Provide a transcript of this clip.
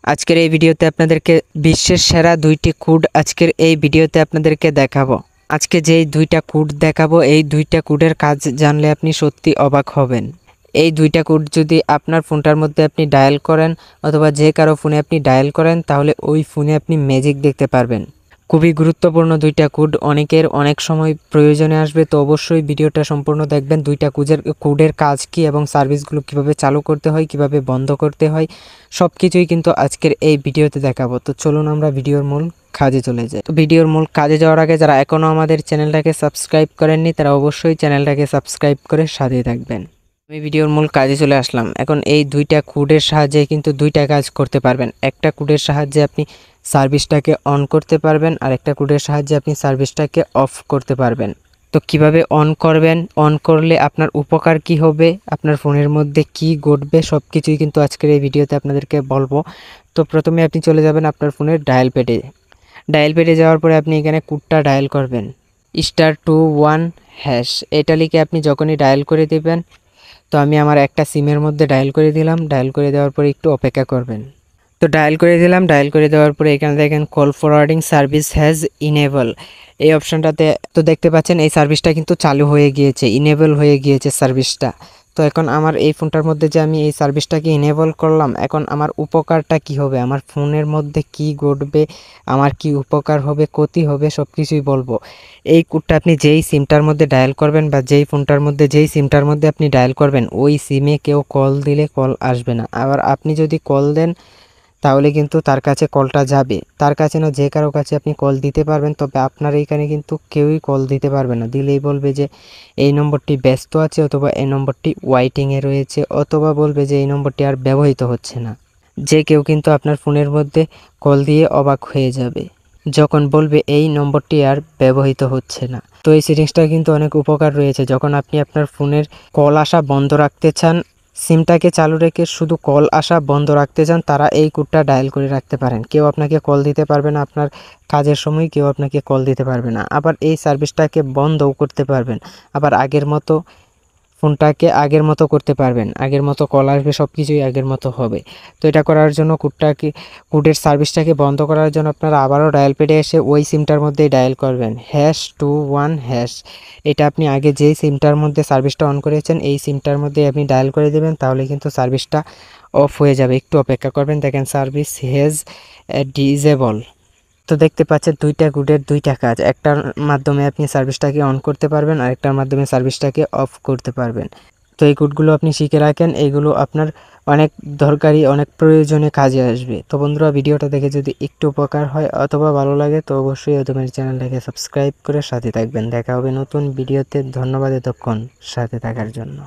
আজকের এই ভিডিওতে আপনাদেরকে বিশ্বের সেরা 2টি কোড আজকের এই ভিডিওতে আপনাদেরকে দেখাবো। আজকে যেই 2টা কোড দেখাবো, এই 2টা কোডের কাজ জানলে আপনি সত্যি অবাক হবেন। এই 2টা কোড যদি আপনার ফোনটার মধ্যে আপনি ডায়াল করেন অথবা যে কারো ফোনে আপনি ডায়াল করেন, তাহলে ওই ফোনে আপনি ম্যাজিক দেখতে পারবেন। খুবই গুরুত্বপূর্ণ 2টা কোড, অনেকের অনেক সময় প্রয়োজনে আসবে, তো অবশ্যই ভিডিওটা সম্পূর্ণ দেখবেন। 2টা কোডের কাজ কি এবং সার্ভিসগুলো কিভাবে চালু করতে হয়, কিভাবে বন্ধ করতে হয়, সব কিছুই কিন্তু আজকের এই ভিডিওতে দেখাবো। তো চলুন আমরা ভিডিওর মূল কাজে চলে যাই। তো ভিডিওর মূল কাজে যাওয়ার আগে যারা এখনও আমাদের চ্যানেলটাকে সাবস্ক্রাইব করেননি, তারা অবশ্যই চ্যানেলটাকে সাবস্ক্রাইব করে সাথে থাকবেন। আমি ভিডিওর মূল কাজে চলে আসলাম। এখন এই 2টা কোডের সাহায্যে কিন্তু 2টা কাজ করতে পারবেন। একটা কোডের সাহায্যে আপনি সার্ভিসটাকে অন করতে পারবেন, আর একটা কোডের সাহায্যে আপনি সার্ভিসটাকে অফ করতে পারবেন। তো কিভাবে অন করবেন, অন করলে আপনার উপকার কি হবে, আপনার ফোনের মধ্যে কি ঘটবে, সব কিছুই কিন্তু আজকের এই ভিডিওতে আপনাদেরকে বলবো। তো প্রথমে আপনি চলে যাবেন আপনার ফোনের ডায়াল প্যাডে। ডায়াল প্যাডে যাওয়ার পরে আপনি এখানে কোডটা ডায়াল করবেন, *21#। এটা লিখে আপনি যখনই ডায়াল করে দেবেন, তো আমি আমার একটা সিমের মধ্যে ডায়াল করে দিলাম। ডায়াল করে দেওয়ার পরে একটু অপেক্ষা করবেন। তো ডায়াল করে দিলাম। ডায়াল করে দেওয়ার পরে এখানে দেখেন call forwarding service has enable, এই অপশনটাতে তো দেখতে পাচ্ছেন এই সার্ভিসটা কিন্তু চালু হয়ে গিয়েছে, ইনেবল হয়ে গিয়েছে সার্ভিসটা। তো এখন আমার এই ফোনটার মধ্যে যে আমি এই সার্ভিসটাকে ইনেবল করলাম, এখন আমার উপকারটা কি হবে, আমার ফোনের মধ্যে কি ঘটবে, আমার কি উপকার হবে, ক্ষতি হবে, সব কিছুই বলবো। এই কোডটা আপনি যেই সিমটার মধ্যে ডায়াল করবেন বা যেই ফোনটার মধ্যে যেই সিমটার মধ্যে আপনি ডায়াল করবেন, ওই সিমে কেউ কল দিলে কল আসবে না। আবার আপনি যদি কল দেন, তাহলে কিন্তু তার কাছে কলটা যাবে, তার কাছে না যে কারো কাছে আপনি কল দিতে পারবেন। তবে আপনার এইখানে কিন্তু কেউই কল দিতে পারবে না। দিলেই বলবে যে এই নম্বরটি ব্যস্ত আছে, অথবা এই নম্বরটি ওয়াইটিংয়ে রয়েছে, অথবা বলবে যে এই নম্বরটি আর ব্যবহৃত হচ্ছে না। যে কেউ কিন্তু আপনার ফোনের মধ্যে কল দিয়ে অবাক হয়ে যাবে যখন বলবে এই নম্বরটি আর ব্যবহৃত হচ্ছে না। তো এই সেটিংসটা কিন্তু অনেক উপকার রয়েছে। যখন আপনি আপনার ফোনের কল আসা বন্ধ রাখতে চান, সিমটাকে চালু রেখে শুধু কল আসা বন্ধ রাখতে চান, তারা এই কোডটা ডায়াল করে রাখতে পারেন। কেউ আপনাকে কল দিতে পারবে না, আপনার কাজের সময় কেউ আপনাকে কল দিতে পারবে না। আবার এই সার্ভিসটাকে বন্ধও করতে পারবেন। আবার আগের মতো ফোনটাকে আগের মতো করতে পারবেন, আগের মতো কল আসবে, সব কিছুই আগের মতো হবে। তো এটা করার জন্য কোডের সার্ভিসটাকে বন্ধ করার জন্য আপনারা আবারও ডায়াল প্যাডে এসে ওই সিমটার মধ্যেই ডায়াল করবেন, #21#। এটা আপনি আগে যেই সিমটার মধ্যে সার্ভিসটা অন করেছেন, এই সিমটার মধ্যে আপনি ডায়াল করে দেবেন, তাহলে কিন্তু সার্ভিসটা অফ হয়ে যাবে। একটু অপেক্ষা করবেন, দেখেন সার্ভিস হ্যাজ ডিসেবল। তো দেখতে পাচ্ছেন 2টা কোডের 2টা কাজ, একটার মাধ্যমে আপনি সার্ভিসটাকে অন করতে পারবেন, আরেকটার মাধ্যমে সার্ভিসটাকে অফ করতে পারবেন। তো এই কোডগুলো আপনি শিখে রাখেন, এইগুলো আপনার অনেক দরকারি, অনেক প্রয়োজনে কাজে আসবে। তো বন্ধুরা, ভিডিওটা দেখে যদি একটু উপকার হয় অথবা ভালো লাগে, তো অবশ্যই তোমার চ্যানেলটাকে সাবস্ক্রাইব করে সাথে থাকবেন। দেখা হবে নতুন ভিডিওতে। ধন্যবাদ এতক্ষণ সাথে থাকার জন্য।